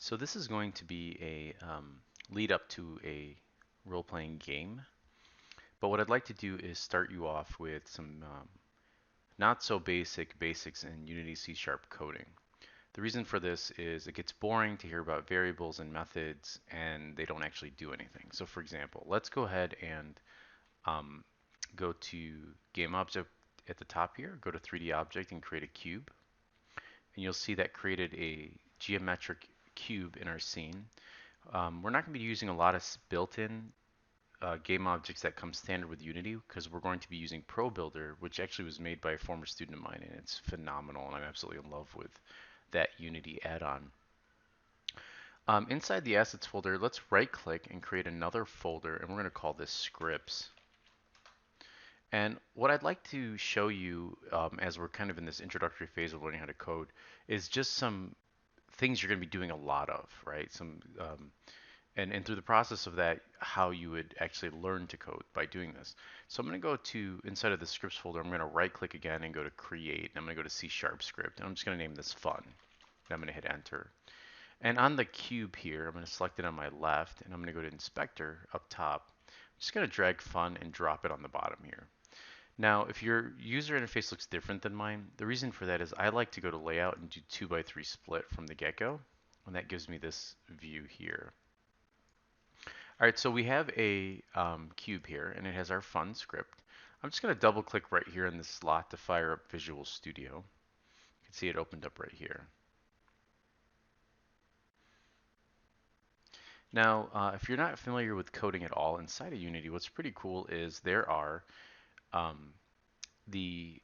So this is going to be a lead up to a role-playing game. But what I'd like to do is start you off with some not so basic basics in Unity C# coding. The reason for this is it gets boring to hear about variables and methods and they don't actually do anything. So for example, let's go ahead and um, go to Game Object at the top here, go to 3D Object and create a cube. And you'll see that created a geometric cube in our scene. We're not going to be using a lot of built-in game objects that come standard with Unity because we're going to be using ProBuilder, which actually was made by a former student of mine, and it's phenomenal, and I'm absolutely in love with that Unity add-on. Inside the assets folder, let's right-click and create another folder, and we're going to call this scripts. And what I'd like to show you as we're kind of in this introductory phase of learning how to code is just some things you're going to be doing a lot of, right? And through the process of that, how you would actually learn to code by doing this. So I'm going to go to inside of the scripts folder. I'm going to right click again and go to create. And I'm going to go to C# script. And I'm just going to name this fun. And I'm going to hit enter. And on the cube here, I'm going to select it on my left. And I'm going to go to inspector up top. I'm just going to drag fun and drop it on the bottom here. Now, if your user interface looks different than mine, the reason for that is I like to go to layout and do 2x3 split from the get-go. And that gives me this view here. All right, so we have a cube here, and it has our fun script. I'm just going to double click right here in this slot to fire up Visual Studio. You can see it opened up right here. Now, if you're not familiar with coding at all inside of Unity, what's pretty cool is there are the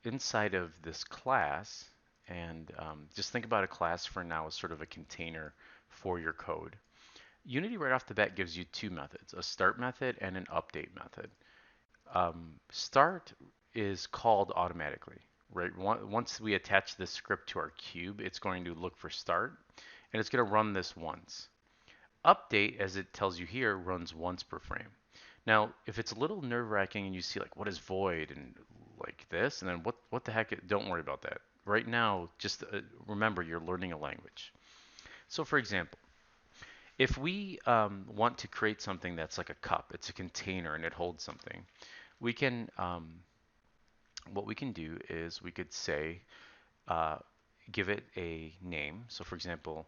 inside of this class, and just think about a class for now as sort of a container for your code. Unity right off the bat gives you two methods, a start method and an update method. Start is called automatically, right? Once we attach this script to our cube, it's going to look for start, and it's going to run this once. Update, as it tells you here, runs once per frame. Now, if it's a little nerve-wracking and you see like what is void and like this, and then what the heck, don't worry about that. Right now, just remember you're learning a language. So for example, if we want to create something that's like a cup, it's a container and it holds something, we can what we can do is we could say uh, give it a name. So for example,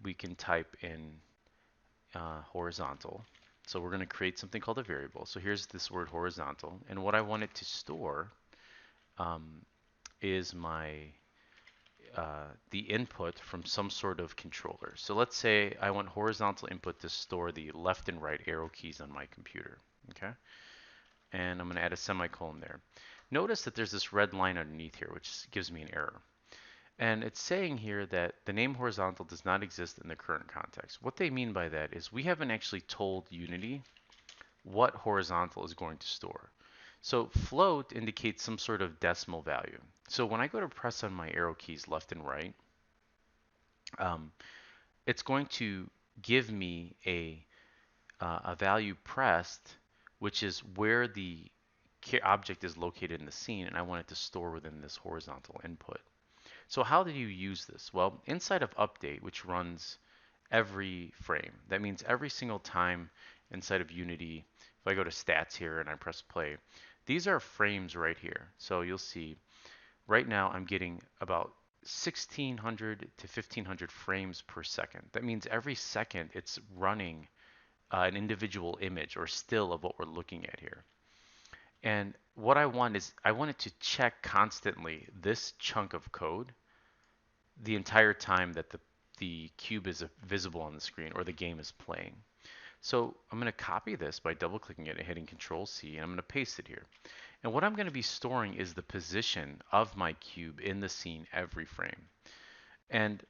we can type in horizontal. So we're going to create something called a variable. So here's this word horizontal, and what I want it to store um, is the input from some sort of controller. So let's say I want horizontal input to store the left and right arrow keys on my computer. Okay, and I'm going to add a semicolon there. Notice that there's this red line underneath here, which gives me an error. And it's saying here that the name horizontal does not exist in the current context. What they mean by that is we haven't actually told Unity what horizontal is going to store. So float indicates some sort of decimal value. So when I go to press on my arrow keys left and right, um, it's going to give me a value pressed, which is where the object is located in the scene, and I want it to store within this horizontal input. So how do you use this? Well, inside of update, which runs every frame, that means every single time inside of Unity, if I go to stats here and I press play, these are frames right here. So you'll see right now I'm getting about 1600 to 1500 frames per second. That means every second it's running an individual image or still of what we're looking at here. And what I want is I want it to check constantly this chunk of code the entire time that the cube is visible on the screen or the game is playing. So I'm going to copy this by double clicking it and hitting Control C, and I'm going to paste it here. And what I'm going to be storing is the position of my cube in the scene every frame. And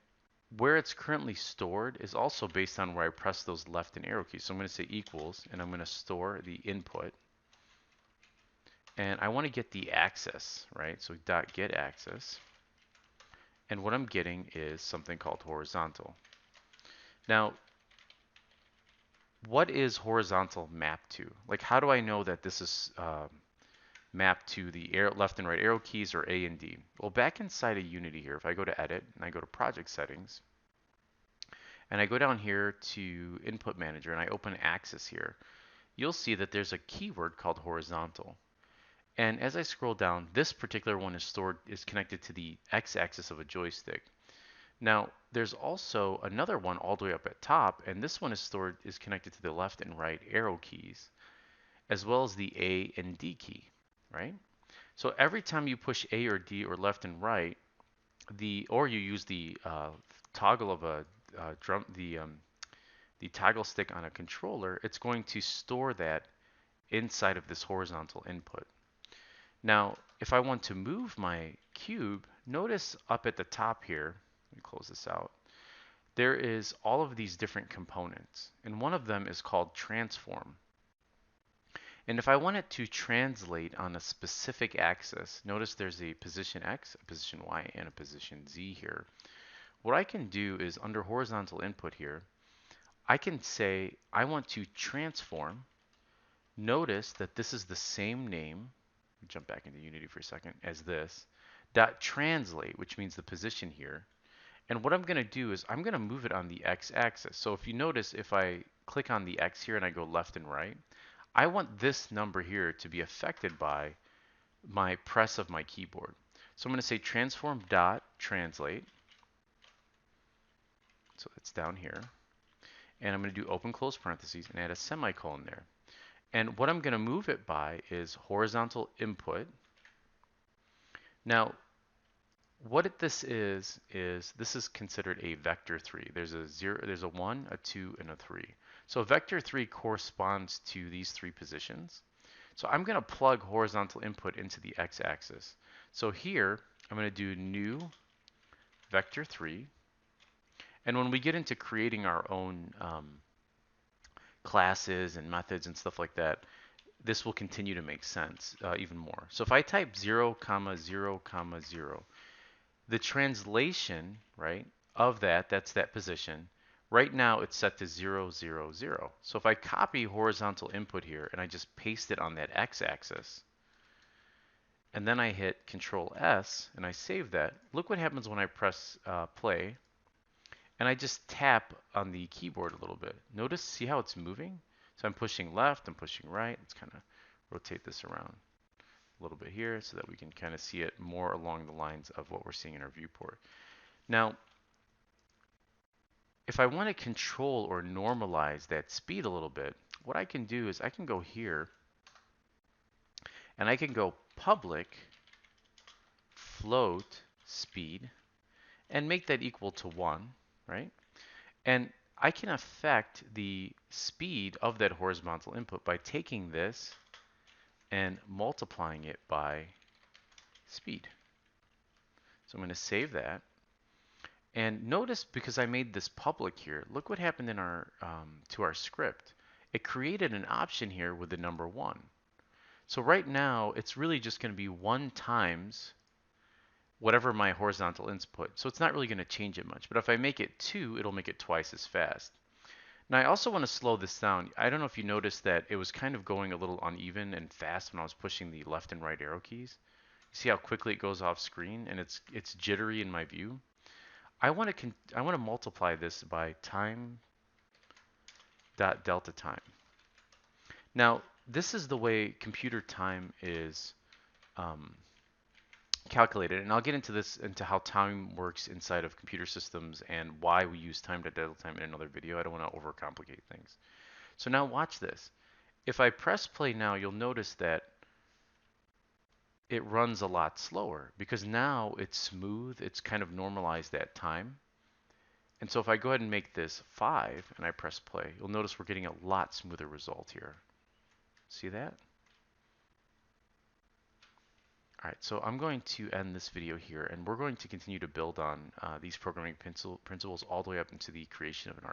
where it's currently stored is also based on where I press those left and arrow keys. So I'm going to say equals, and I'm going to store the input. And I want to get the axis, right? So dot get axis. And what I'm getting is something called horizontal. Now, what is horizontal mapped to? Like, how do I know that this is mapped to the left and right arrow keys or A and D? Well, back inside of Unity here, if I go to Edit and I go to Project Settings, and I go down here to Input Manager and I open Axis here, you'll see that there's a keyword called horizontal. And as I scroll down, this particular one is connected to the X-axis of a joystick. Now, there's also another one all the way up at top, and this one is connected to the left and right arrow keys, as well as the A and D key, right? So every time you push A or D or left and right, or you use the toggle of a the toggle stick on a controller, it's going to store that inside of this horizontal input. Now, if I want to move my cube, notice up at the top here, let me close this out, there is all of these different components, and one of them is called transform. And if I want it to translate on a specific axis, notice there's a position X, a position Y, and a position Z here. What I can do is under horizontal input here, I can say I want to transform. Notice that this is the same name, jump back into Unity for a second, as this, dot translate, which means the position here. And what I'm going to do is I'm going to move it on the X-axis. So if you notice, if I click on the X here and I go left and right, I want this number here to be affected by my press of my keyboard. So I'm going to say transform dot translate. So it's down here. And I'm going to do open close parentheses and add a semicolon there. And what I'm going to move it by is horizontal input. Now, what this is this is considered a vector 3. There's a 1, a 2, and a 3. So vector 3 corresponds to these three positions. So I'm going to plug horizontal input into the X-axis. So here, I'm going to do new vector 3. And when we get into creating our own classes and methods and stuff like that, this will continue to make sense even more. So if I type 0, 0, 0, the translation, right, of that's that position. Right now it's set to 0, 0, 0. So if I copy horizontal input here and I just paste it on that X-axis, and then I hit Control S and I save that, look what happens when I press play and I just tap on the keyboard a little bit. Notice, see how it's moving? So I'm pushing left, I'm pushing right. Let's kind of rotate this around a little bit here so that we can kind of see it more along the lines of what we're seeing in our viewport. Now, if I want to control or normalize that speed a little bit, what I can do is I can go here and I can go public float speed and make that equal to 1, right? And I can affect the speed of that horizontal input by taking this and multiplying it by speed. So I'm going to save that. And notice, because I made this public here, look what happened in our to our script. It created an option here with the number 1. So right now, it's really just going to be 1 times whatever my horizontal input. So it's not really going to change it much. But if I make it 2, it'll make it twice as fast. Now I also want to slow this down. I don't know if you noticed that it was kind of going a little uneven and fast when I was pushing the left and right arrow keys. See how quickly it goes off screen, and it's jittery in my view. I want to multiply this by time dot delta time. Now this is the way computer time is calculated, and I'll get into this, into how time works inside of computer systems and why we use time to delta time in another video. I don't want to overcomplicate things. So now watch this. If I press play now, you'll notice that it runs a lot slower because now it's smooth. It's kind of normalized that time. And so if I go ahead and make this 5 and I press play, you'll notice we're getting a lot smoother result here. See that? All right, so I'm going to end this video here, and we're going to continue to build on these programming principles all the way up into the creation of an